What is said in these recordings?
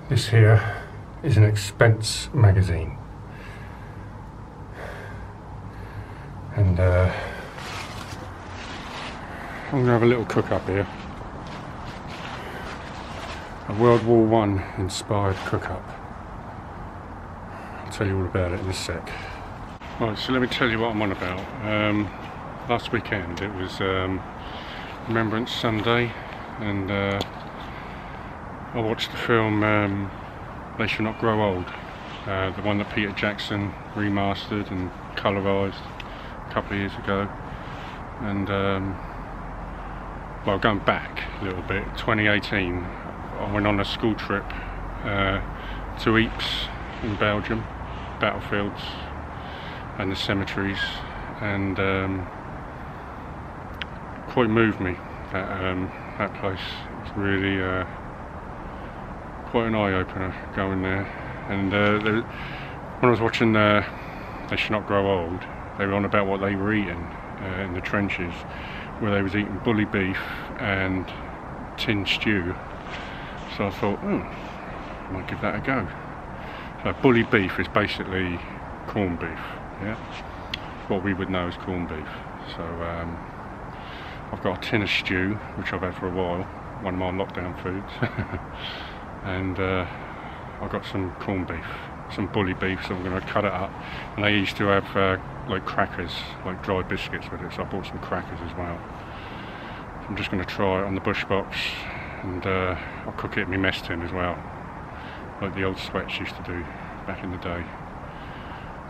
This here is an expense magazine, and I'm going to have a little cook up here. A World War I inspired cook up. I'll tell you all about it in a sec. Right, so let me tell you what I'm on about. Last weekend it was Remembrance Sunday, and I watched the film They Shall Not Grow Old, the one that Peter Jackson remastered and colourised a couple of years ago. And well, going back a little bit, 2018 I went on a school trip to Ypres in Belgium, battlefields and the cemeteries, and quite moved me, that place. It's really quite an eye-opener going there. And when I was watching They Should Not Grow Old, they were on about what they were eating in the trenches, where they was eating bully beef and tin stew. So I thought, I might give that a go. So bully beef is basically corned beef, yeah? What we would know as corned beef. So I've got a tin of stew, which I've had for a while, one of my lockdown foods. And I've got some corned beef, some bully beef, so I'm going to cut it up. And they used to have like crackers, like dry biscuits with it, so I bought some crackers as well. So I'm just going to try it on the Bushbox, and I'll cook it in my mess tin as well, like the old sweats used to do back in the day.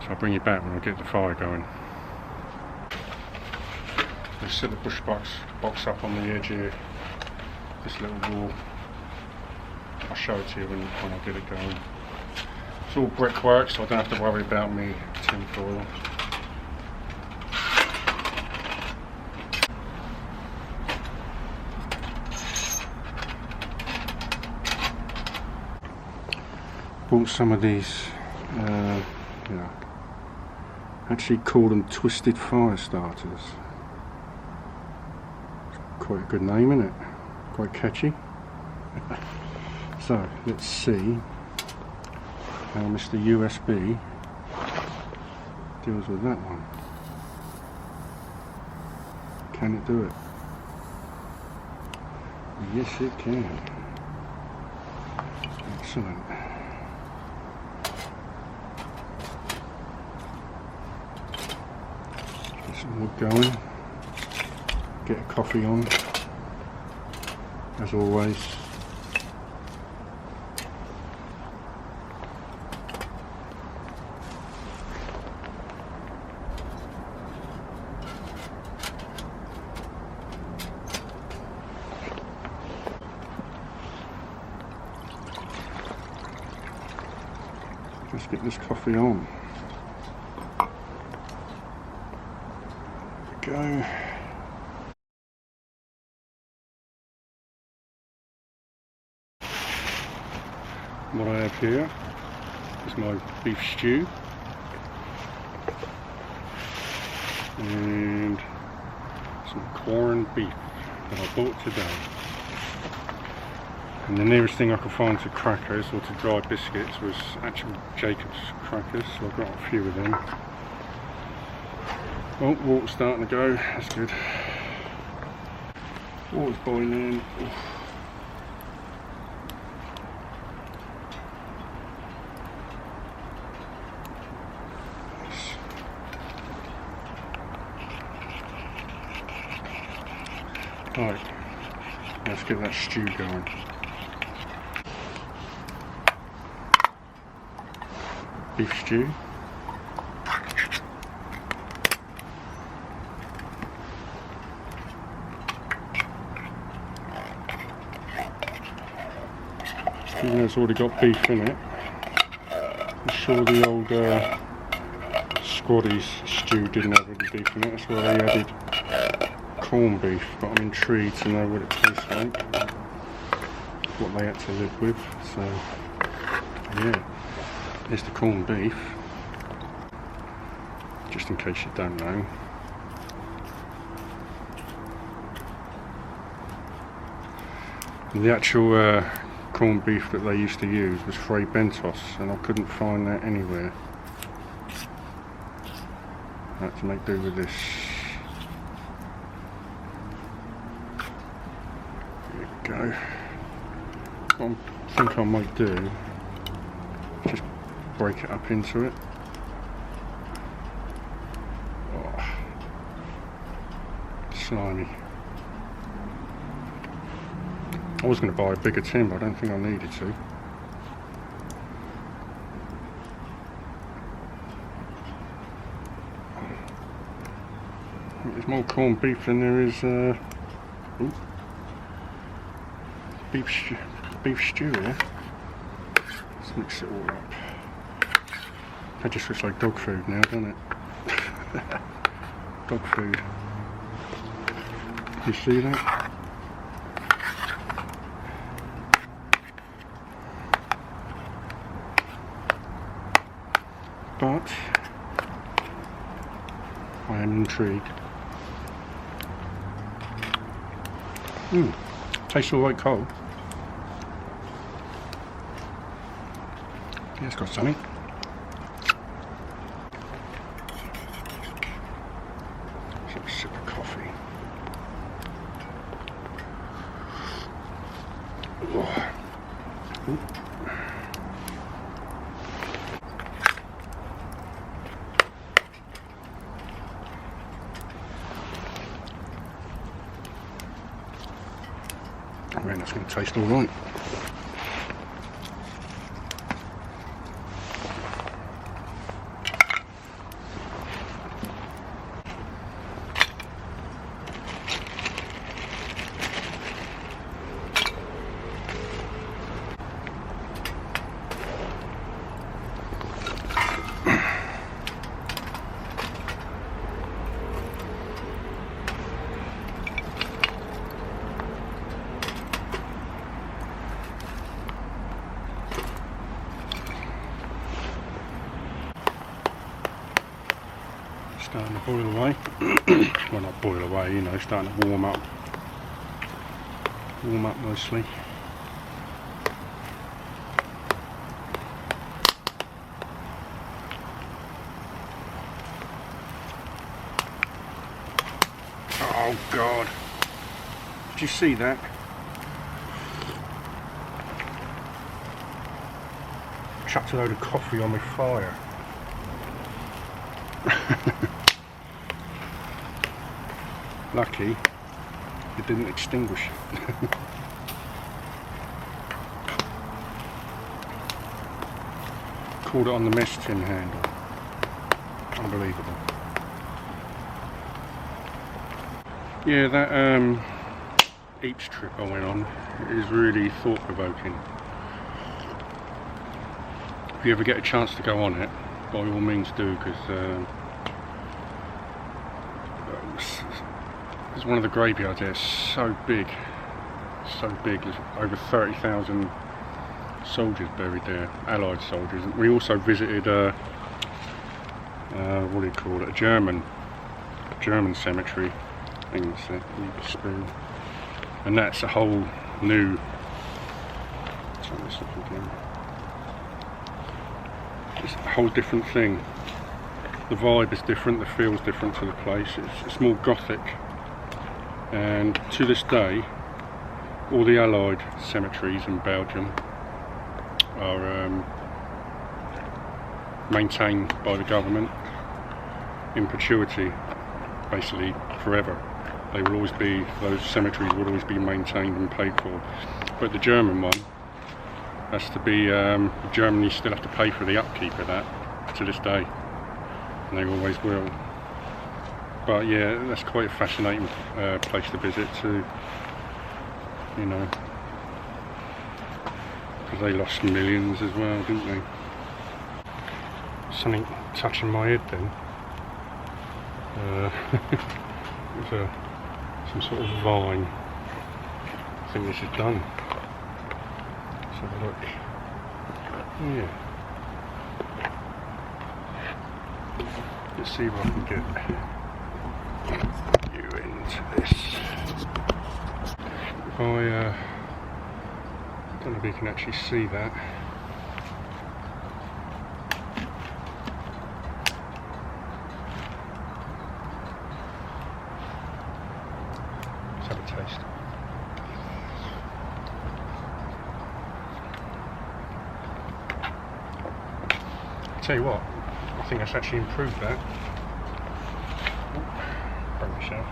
So I'll bring you back when I get the fire going. I set the Bushbox box up on the edge here, this little wall. I'll show it to you when I get it going. It's all brickwork, so I don't have to worry about me tin foil. Bought some of these, actually call them twisted fire starters. It's quite a good name, isn't it? Quite catchy. So let's see how Mr. USB deals with that one. Can it do it? Yes, it can. Excellent. Get some wood going. Get a coffee on, as always. Just get this coffee on. There we go. What I have here is my beef stew and some corned beef that I bought today. And the nearest thing I could find to crackers or to dry biscuits was actual Jacob's crackers, so I've got a few of them. Oh, water's starting to go, that's good. Water's boiling. Oof. Right, let's get that stew going. Beef stew. Even though it's already got beef in it, I'm sure the old Squaddies stew didn't have any beef in it, that's why they added corned beef, but I'm intrigued to know what it tastes like, what they had to live with. So yeah, here's the corned beef, just in case you don't know. And the actual corned beef that they used to use was Frey Bentos, and I couldn't find that anywhere. I had to make do with this. There we go. What I think I might do, just break it up into it. Oh, slimy. I was going to buy a bigger tin, but I don't think I needed to. There's more corned beef than there is beef stew here. Let's mix it all up. That just looks like dog food now, doesn't it? Dog food. You see that? But I am intrigued. Tastes all right cold. Yeah, it's got something. Let's have a sip of coffee. Oh. Ooh. I reckon that's going to taste all right. Starting to boil away. Well, not boil away, you know, starting to warm up. Warm up nicely. Oh God! Did you see that? Chucked a load of coffee on my fire. Lucky it didn't extinguish. Caught it on the mess tin handle. Unbelievable. Yeah, that Ypres trip I went on is really thought-provoking. If you ever get a chance to go on it, by all means do, because it's one of the graveyards there. It's so big, so big. There's over 30,000 soldiers buried there, Allied soldiers. And we also visited what do you call it? A German cemetery. I think it's Ypres, and that's a whole new. Turn this up again. It's a whole different thing. The vibe is different, the feel is different to the place. It's more gothic, and to this day all the Allied cemeteries in Belgium are maintained by the government in perpetuity, basically forever. They will always be, those cemeteries will always be maintained and paid for. But the German one has to be, Germany still have to pay for the upkeep of that to this day, and they always will. But yeah, that's quite a fascinating place to visit too, you know, because they lost millions as well, didn't they? Something touching my head then. It was some sort of vine. I think this is done. Let's have a look. Yeah. Let's see if I can get you into this. If I don't know if you can actually see that. Let's have a taste. I'll tell you what, I think that's actually improved that. Bring myself.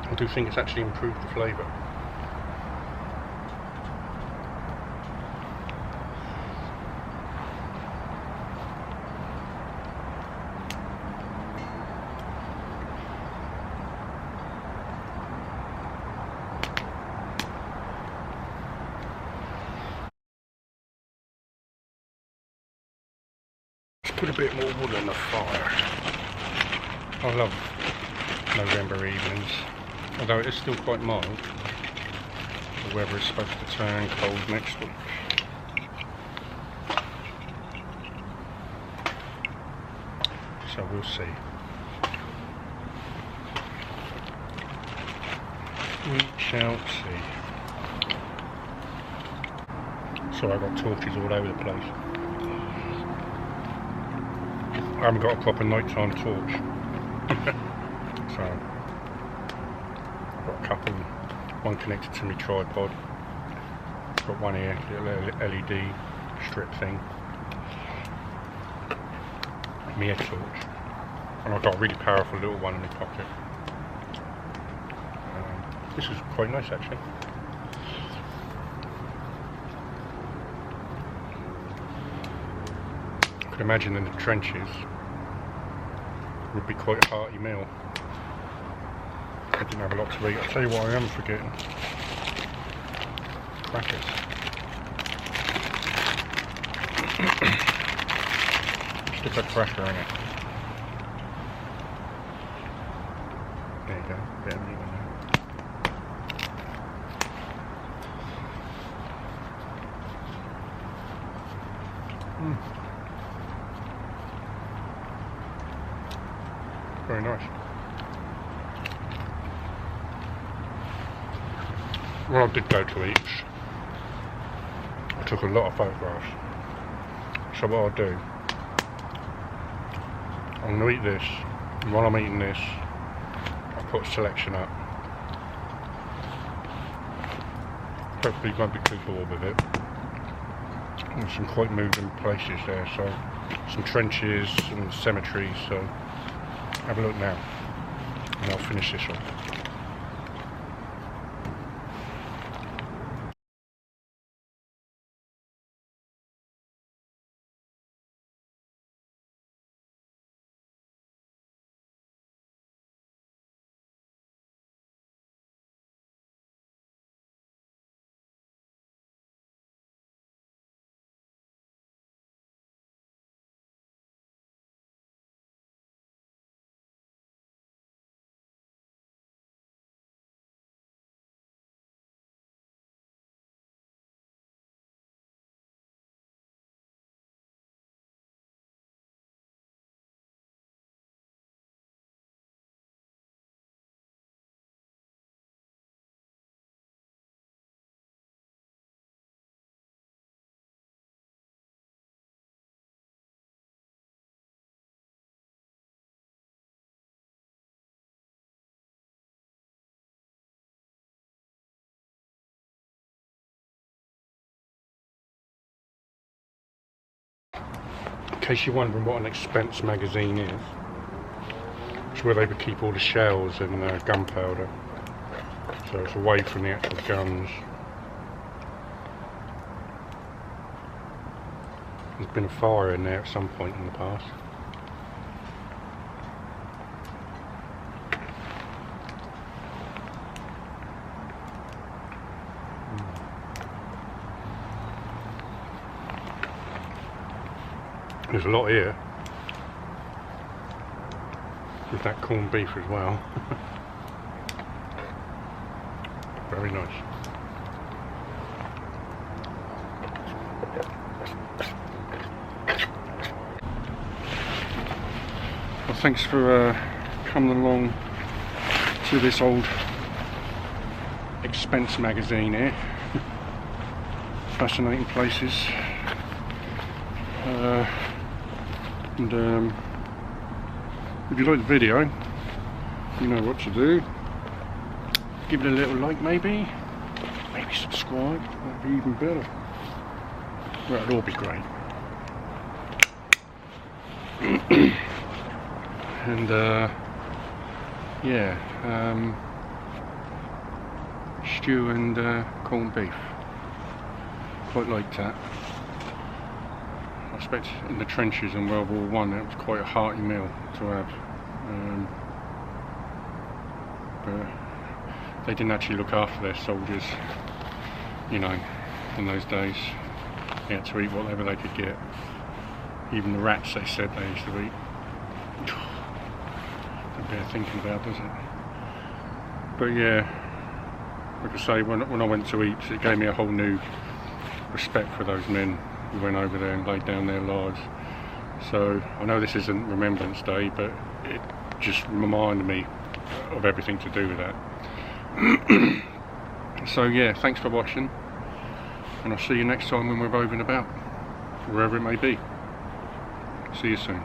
I do think it's actually improved the flavour. Let's put a bit more wood on the fire. I love November evenings, although it is still quite mild. The weather is supposed to turn cold next week. So we'll see. We shall see. So I've got torches all over the place. I haven't got a proper nighttime torch. So I've got a couple, one connected to my tripod, got one here, little LED strip thing, my head torch, and I've got a really powerful little one in my pocket. This is quite nice actually. I could imagine in the trenches would be quite a hearty meal. I didn't have a lot to eat. I'll tell you what I am forgetting. Crackers. Stick a cracker in it. There you go. Bit of meat in there. Very nice. When I did go to Ypres, I took a lot of photographs. So what I'll do, I'm going to eat this, and while I'm eating this, I'll put a selection up. Hopefully you won't be too bored with it. There's some quite moving places there, so some trenches, some cemeteries, so have a look now, and I'll finish this off. In case you're wondering what an expense magazine is, it's where they would keep all the shells and gunpowder, so it's away from the actual guns. There's been a fire in there at some point in the past. There's a lot here, with that corned beef as well. Very nice. Well, thanks for coming along to this old expense magazine here. fascinating places. And if you like the video, you know what to do. Give it a little like, maybe subscribe, that'd be even better. That'd all be great. And yeah, stew and corned beef, quite like that. I expect in the trenches in World War I it was quite a hearty meal to have, but they didn't actually look after their soldiers, you know, in those days. They had to eat whatever they could get, even the rats they said they used to eat. Don't bear thinking about, does it? But yeah, like I say, when I went to Ypres, it gave me a whole new respect for those men who went over there and laid down their lives. So I know this isn't Remembrance Day, but it just reminded me of everything to do with that. So yeah, thanks for watching, and I'll see you next time when we're roving about, wherever it may be. See you soon.